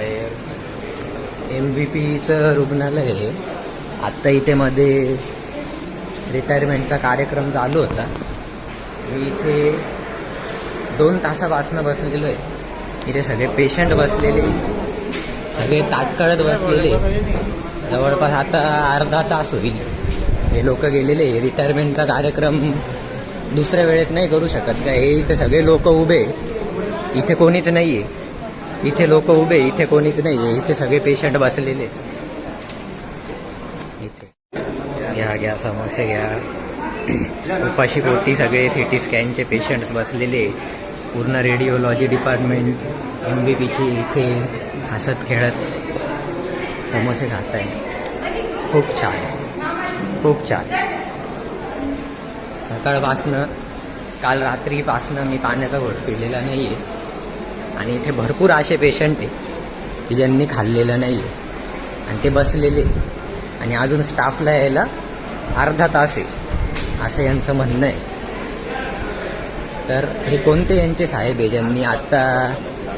बाहेर MVP चं रुग्णालय आहे. आत्ता इथे मध्ये रिटायरमेंटचा कार्यक्रम चालू होता. मी इथे 2 तासापासून बसलेलो आहे. इथे सगळे पेशंट बसलेले, सगळे ताटकळत बसलेले. जवळपास आता अर्धा तास होईल हे लोक गेलेले. रिटायरमेंटचा कार्यक्रम दुसऱ्या वेळेत नाही करू शकत का? हे इथे सगळे लोक उभे, इथे कोणीच नाही आहे. इथे लोक उभे, इथे कोणीच नाही आहे. इथे सगळे पेशंट बसलेले. इथे घ्या समोसे घ्या. उपाशी पोटी सगळे सिटी स्कॅनचे पेशंट्स बसलेले. पूर्ण रेडिओलॉजी डिपार्टमेंट MVP इथे हसत खेळत समोसे खात आहे. खूप छान, खूप छान. सकाळपासनं, काल रात्रीपासनं मी पाण्याचा घोट पिलेला नाही आहे. आणि इथे भरपूर असे पेशंट आहे की ज्यांनी खाल्लेलं नाही आहे आणि ते बसलेले. आणि अजून स्टाफला यायला अर्धा तास आहे असं यांचं म्हणणं आहे. तर हे कोणते यांचे साहेब आहे ज्यांनी आत्ता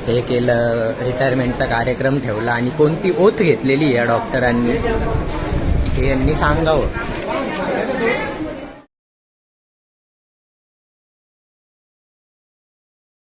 हे केलं, रिटायरमेंटचा कार्यक्रम ठेवला आणि कोणती ओथ घेतलेली या डॉक्टरांनी हे यांनी सांगावं.